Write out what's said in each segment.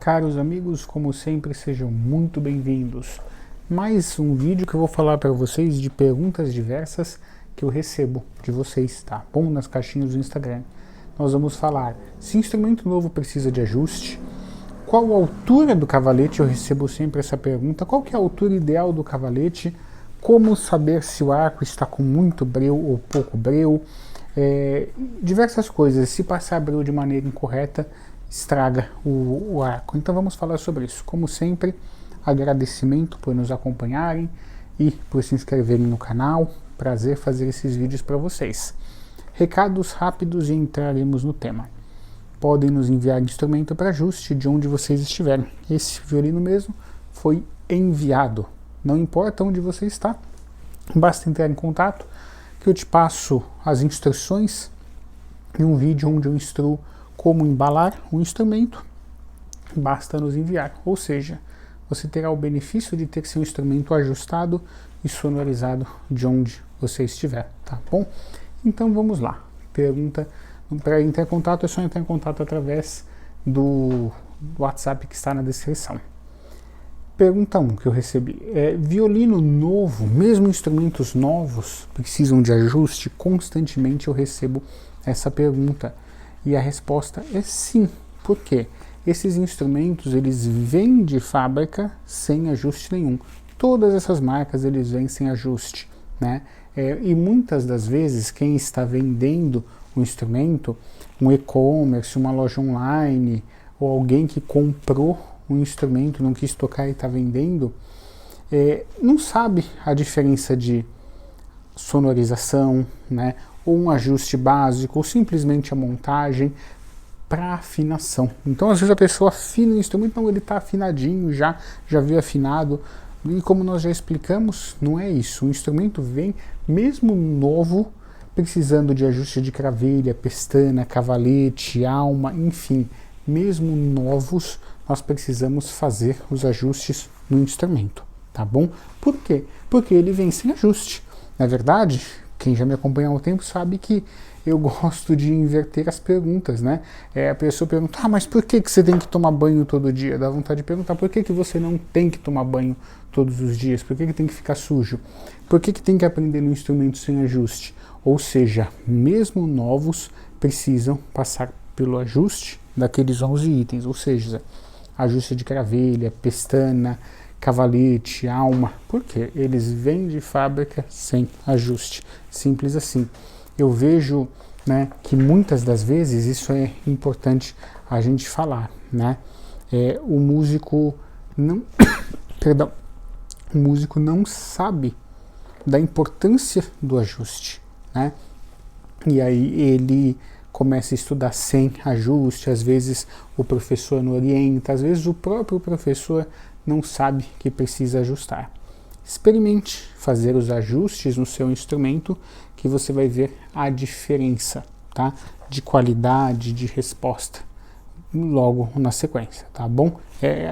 Caros amigos, como sempre, sejam muito bem-vindos. Mais um vídeo que eu vou falar para vocês de perguntas diversas que eu recebo de vocês, tá bom? Nas caixinhas do Instagram. Nós vamos falar se instrumento novo precisa de ajuste, qual a altura do cavalete, eu recebo sempre essa pergunta, qual que é a altura ideal do cavalete, como saber se o arco está com muito breu ou pouco breu, diversas coisas, se passar breu de maneira incorreta, estraga o arco. Então vamos falar sobre isso. Como sempre, agradecimento por nos acompanharem e por se inscreverem no canal. Prazer fazer esses vídeos para vocês. Recados rápidos e entraremos no tema. Podem nos enviar instrumento para ajuste de onde vocês estiverem. Esse violino mesmo foi enviado. Não importa onde você está, basta entrar em contato que eu te passo as instruções em um vídeo onde eu instruo como embalar o instrumento, basta nos enviar, ou seja, você terá o benefício de ter seu instrumento ajustado e sonorizado de onde você estiver, tá bom? Então vamos lá, pergunta, para entrar em contato é só entrar em contato através do WhatsApp que está na descrição. Pergunta 1 que eu recebi, violino novo, mesmo instrumentos novos precisam de ajuste? Constantemente eu recebo essa pergunta. E a resposta é sim. Por quê? Esses instrumentos eles vêm de fábrica sem ajuste nenhum. Todas essas marcas eles vêm sem ajuste, né? E muitas das vezes quem está vendendo o instrumento, um e-commerce, uma loja online, ou alguém que comprou um instrumento, não quis tocar e está vendendo, não sabe a diferença de sonorização, né? Ou um ajuste básico, ou simplesmente a montagem para afinação. Então às vezes a pessoa afina o instrumento, não, ele está afinadinho, já veio afinado, e como nós já explicamos, não é isso. O instrumento vem, mesmo novo, precisando de ajuste de cravelha, pestana, cavalete, alma, enfim, mesmo novos, nós precisamos fazer os ajustes no instrumento, tá bom? Por quê? Porque ele vem sem ajuste. Na verdade, quem já me acompanha há um tempo sabe que eu gosto de inverter as perguntas, né? A pessoa pergunta, mas por que você tem que tomar banho todo dia? Dá vontade de perguntar, por que você não tem que tomar banho todos os dias? Por que tem que ficar sujo? Por que tem que aprender no instrumento sem ajuste? Ou seja, mesmo novos precisam passar pelo ajuste daqueles 11 itens, ou seja, ajuste de cravelha, pestana, cavalete, alma, porque eles vêm de fábrica sem ajuste, simples assim. Eu vejo, né, que muitas das vezes isso é importante a gente falar, né? O músico não, perdão, o músico não sabe da importância do ajuste, né? E aí ele começa a estudar sem ajuste, às vezes o professor não orienta, às vezes o próprio professor não sabe que precisa ajustar. Experimente fazer os ajustes no seu instrumento que você vai ver a diferença, tá? De qualidade, de resposta, logo na sequência, tá bom?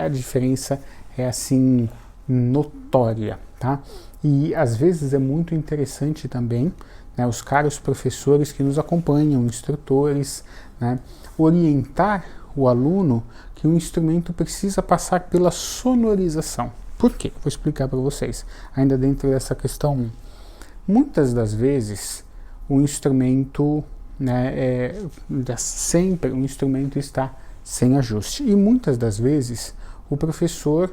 A diferença é assim notória, tá? E às vezes é muito interessante também, né, os caros professores que nos acompanham, instrutores, né, orientar o aluno que o instrumento precisa passar pela sonorização. Por quê? Vou explicar para vocês, ainda dentro dessa questão 1. Muitas das vezes o instrumento, né, sempre o instrumento está sem ajuste. E muitas das vezes o professor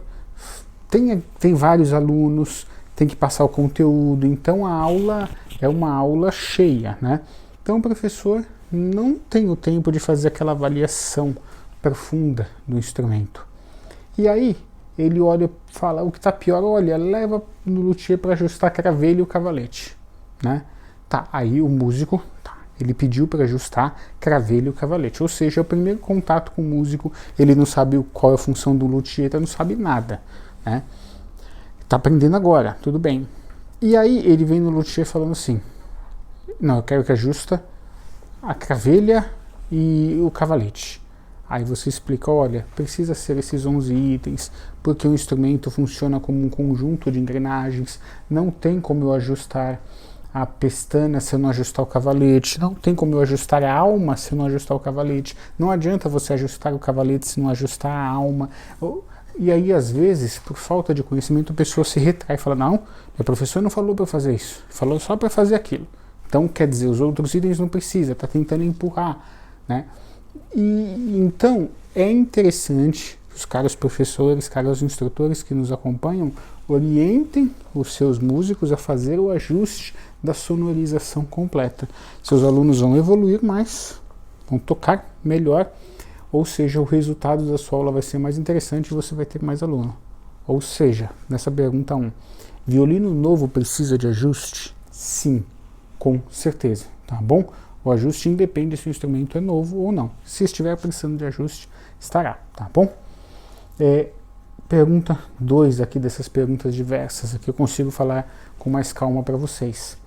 tem vários alunos, tem que passar o conteúdo, então a aula é uma aula cheia, né? Então o professor não tem o tempo de fazer aquela avaliação profunda do instrumento. E aí ele olha e fala, o que está pior, olha, leva no luthier para ajustar a cravelha e o cavalete, né? Tá, aí o músico, ele pediu para ajustar cravelha e o cavalete, ou seja, o primeiro contato com o músico, ele não sabe qual é a função do luthier, ele não sabe nada, né? Tá aprendendo agora, tudo bem. E aí ele vem no luthier falando assim, não, eu quero que ajusta a cravelha e o cavalete. Aí você explica, olha, precisa ser esses 11 itens, porque o instrumento funciona como um conjunto de engrenagens, não tem como eu ajustar a pestana se eu não ajustar o cavalete, não tem como eu ajustar a alma se eu não ajustar o cavalete, não adianta você ajustar o cavalete se não ajustar a alma. E aí, às vezes, por falta de conhecimento, a pessoa se retrai e fala, não, meu professor não falou para eu fazer isso, falou só para fazer aquilo. Então, quer dizer, os outros itens não precisa, está tentando empurrar, né? E então, é interessante os caros professores, caros instrutores que nos acompanham, orientem os seus músicos a fazer o ajuste da sonorização completa. Seus alunos vão evoluir mais, vão tocar melhor, ou seja, o resultado da sua aula vai ser mais interessante e você vai ter mais aluno. Ou seja, nessa pergunta 1, violino novo precisa de ajuste? Sim, com certeza, tá bom? O ajuste independe se o instrumento é novo ou não. Se estiver precisando de ajuste, estará, tá bom? Pergunta 2 aqui dessas perguntas diversas, aqui eu consigo falar com mais calma para vocês.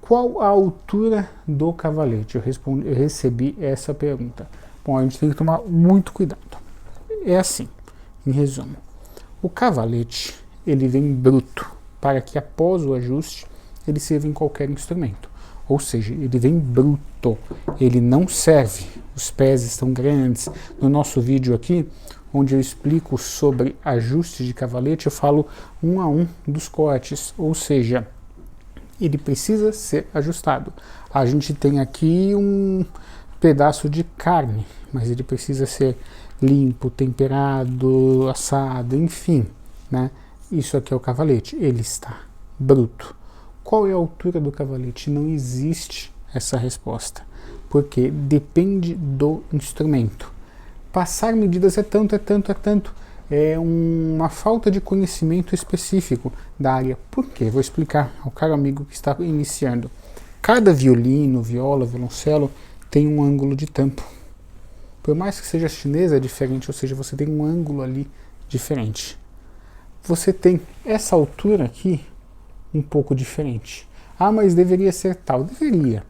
Qual a altura do cavalete? Eu recebi essa pergunta. Bom, a gente tem que tomar muito cuidado. É assim, em resumo. O cavalete, ele vem bruto, para que após o ajuste, ele sirva em qualquer instrumento. Ou seja, ele vem bruto, ele não serve. Os pés estão grandes. No nosso vídeo aqui, onde eu explico sobre ajuste de cavalete, eu falo um a um dos cortes, ou seja, ele precisa ser ajustado. A gente tem aqui um pedaço de carne, mas ele precisa ser limpo, temperado, assado, enfim, né? Isso aqui é o cavalete, ele está bruto. Qual é a altura do cavalete? Não existe essa resposta, porque depende do instrumento. Passar medidas é tanto, é tanto, é tanto. É uma falta de conhecimento específico da área. Por quê? Vou explicar ao caro amigo que está iniciando. Cada violino, viola, violoncelo tem um ângulo de tampo. Por mais que seja chinesa, é diferente, ou seja, você tem um ângulo ali diferente. Você tem essa altura aqui um pouco diferente. Ah, mas deveria ser tal. Deveria,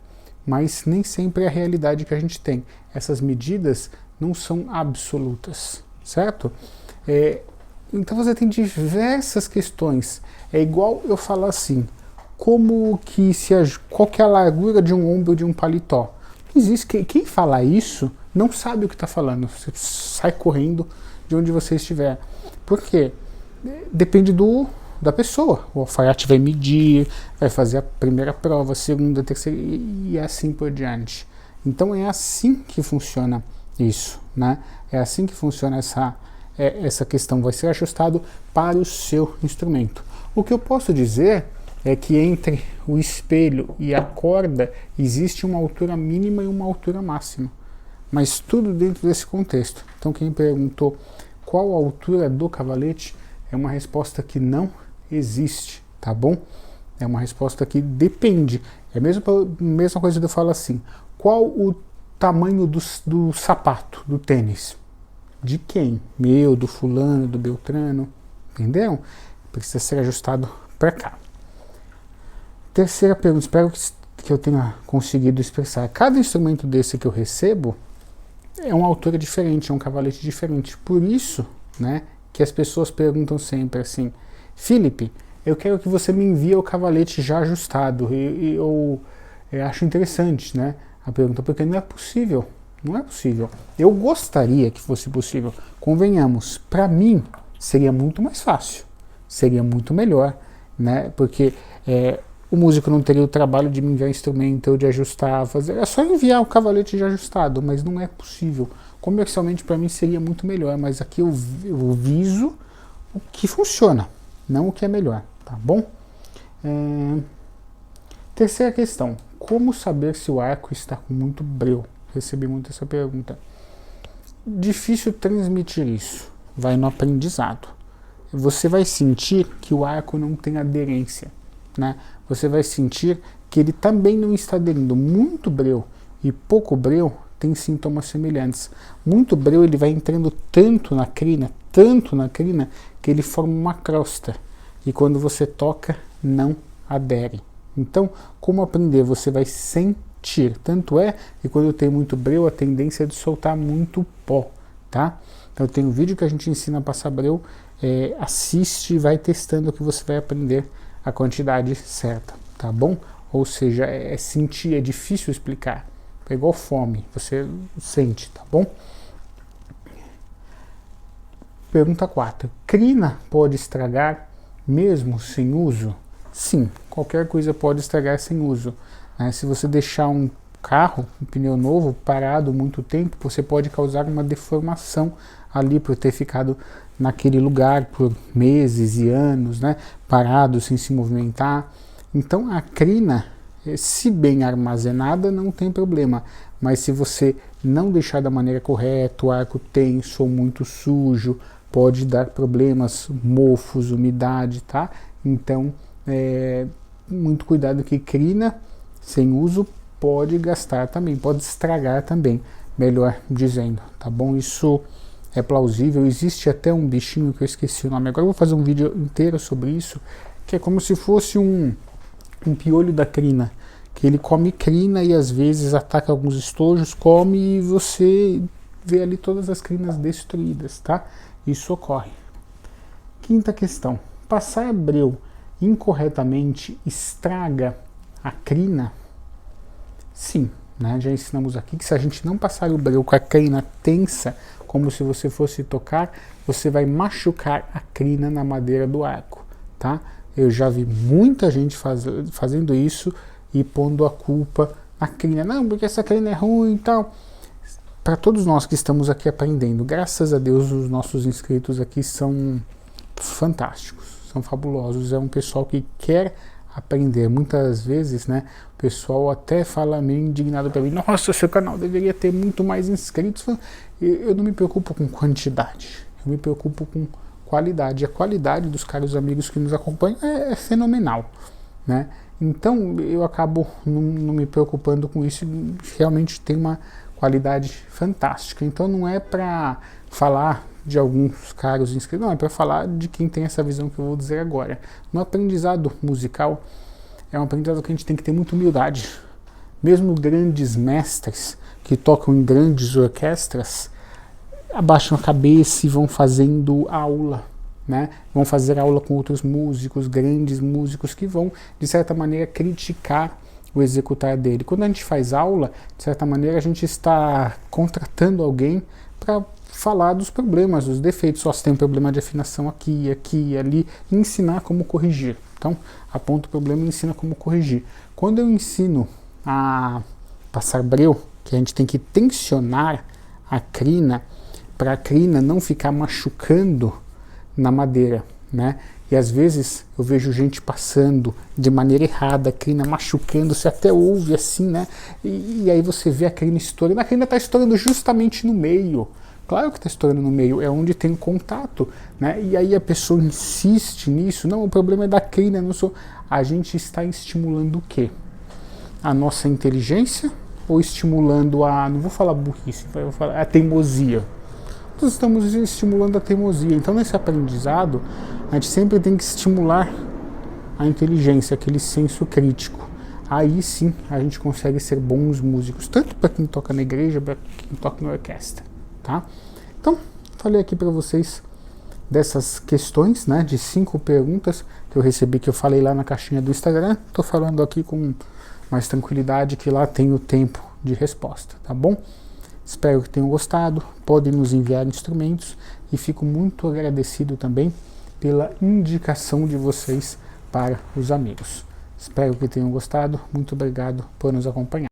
mas nem sempre é a realidade que a gente tem. Essas medidas não são absolutas, certo? Então você tem diversas questões. É igual eu falar assim, qual que é a largura de um ombro de um paletó? Existe quem fala isso não sabe o que está falando. Você sai correndo de onde você estiver. Por quê? Depende da pessoa. O alfaiate vai medir, vai fazer a primeira prova, a segunda, a terceira e assim por diante. Então é assim que funciona isso, né? É assim que funciona essa questão. Vai ser ajustado para o seu instrumento. O que eu posso dizer é que entre o espelho e a corda existe uma altura mínima e uma altura máxima. Mas tudo dentro desse contexto. Então quem perguntou qual a altura do cavalete é uma resposta que não existe, tá bom? É uma resposta que depende. É a mesma coisa que eu falo assim, qual o tamanho do sapato, do tênis? De quem? Meu, do fulano, do beltrano, entendeu? Precisa ser ajustado para cá. Terceira pergunta, espero que eu tenha conseguido expressar. Cada instrumento desse que eu recebo é uma altura diferente, é um cavalete diferente. Por isso, né, que as pessoas perguntam sempre assim, Felipe, eu quero que você me envie o cavalete já ajustado. Eu acho interessante, né, a pergunta, porque não é possível. Não é possível. Eu gostaria que fosse possível. Convenhamos, para mim seria muito mais fácil, seria muito melhor, né, porque o músico não teria o trabalho de me enviar instrumento, ou de ajustar, fazer. É só enviar o cavalete já ajustado, mas não é possível. Comercialmente para mim seria muito melhor, mas aqui eu viso o que funciona, não o que é melhor, tá bom? Terceira questão, como saber se o arco está com muito breu? Recebi muito essa pergunta. Difícil transmitir isso, vai no aprendizado. Você vai sentir que o arco não tem aderência, né? Você vai sentir que ele também não está aderindo. Muito breu e pouco breu tem sintomas semelhantes. Muito breu ele vai entrando tanto na crina, que ele forma uma crosta. E quando você toca, não adere. Então, como aprender? Você vai sentir. Tanto é que quando tem muito breu, a tendência é de soltar muito pó, tá? Então tem um vídeo que a gente ensina a passar breu, assiste e vai testando que você vai aprender a quantidade certa, tá bom? ou seja, é sentir, é difícil explicar. É igual fome, você sente, tá bom? Pergunta 4. Crina pode estragar mesmo sem uso? Sim, qualquer coisa pode estragar sem uso. Se você deixar um carro, um pneu novo, parado muito tempo, você pode causar uma deformação ali por ter ficado naquele lugar por meses e anos, parado sem se movimentar. Então a crina, se bem armazenada, não tem problema, mas se você não deixar da maneira correta, o arco tenso ou muito sujo, pode dar problemas, mofos, umidade, tá? Então, muito cuidado, que crina sem uso pode gastar também, pode estragar também, melhor dizendo, tá bom? Isso é plausível. Existe até um bichinho que eu esqueci o nome agora, eu vou fazer um vídeo inteiro sobre isso, que é como se fosse um piolho da crina, que ele come crina e às vezes ataca alguns estojos, come, e você vê ali todas as crinas destruídas, tá? Isso ocorre. Quinta questão. Passar breu incorretamente estraga a crina? Sim, já ensinamos aqui que se a gente não passar o breu com a crina tensa, como se você fosse tocar, você vai machucar a crina na madeira do arco, tá? Eu já vi muita gente fazendo isso e pondo a culpa na crina. Não, porque essa crina é ruim e tal. Para todos nós que estamos aqui aprendendo, graças a Deus os nossos inscritos aqui são fantásticos, são fabulosos, é um pessoal que quer aprender. Muitas vezes, o pessoal até fala meio indignado para mim: nossa, seu canal deveria ter muito mais inscritos. Eu não me preocupo com quantidade, eu me preocupo com qualidade. A qualidade dos caros amigos que nos acompanham é fenomenal, Então eu acabo não me preocupando com isso, realmente tem uma qualidade fantástica. Então não é para falar de alguns caros inscritos, não, é para falar de quem tem essa visão que eu vou dizer agora. No aprendizado musical, é um aprendizado que a gente tem que ter muita humildade. Mesmo grandes mestres que tocam em grandes orquestras abaixam a cabeça e vão fazendo aula, vão fazer aula com outros músicos, grandes músicos, que vão, de certa maneira, criticar o executar dele. Quando a gente faz aula, de certa maneira, a gente está contratando alguém para falar dos problemas, dos defeitos. Só se tem um problema de afinação aqui, aqui, ali, e ensinar como corrigir. Então, aponta o problema e ensina como corrigir. Quando eu ensino a passar breu, que a gente tem que tensionar a crina, para a crina não ficar machucando na madeira, E às vezes eu vejo gente passando de maneira errada, a crina machucando, você até ouve assim, E aí você vê a crina estourando. A crina está estourando justamente no meio. Claro que está estourando no meio, é onde tem contato, E aí a pessoa insiste nisso. Não, o problema é da crina, não sou. A gente está estimulando o quê? A nossa inteligência ou estimulando não vou falar burrice, vou falar a teimosia. Nós estamos estimulando a teimosia. Então, nesse aprendizado, a gente sempre tem que estimular a inteligência, aquele senso crítico. Aí sim a gente consegue ser bons músicos, tanto para quem toca na igreja, para quem toca na orquestra, tá? Então, falei aqui para vocês dessas questões, de 5 perguntas que eu recebi, que eu falei lá na caixinha do Instagram. Estou falando aqui com mais tranquilidade, que lá tem o tempo de resposta, tá bom? Espero que tenham gostado, podem nos enviar instrumentos e fico muito agradecido também pela indicação de vocês para os amigos. Espero que tenham gostado, muito obrigado por nos acompanhar.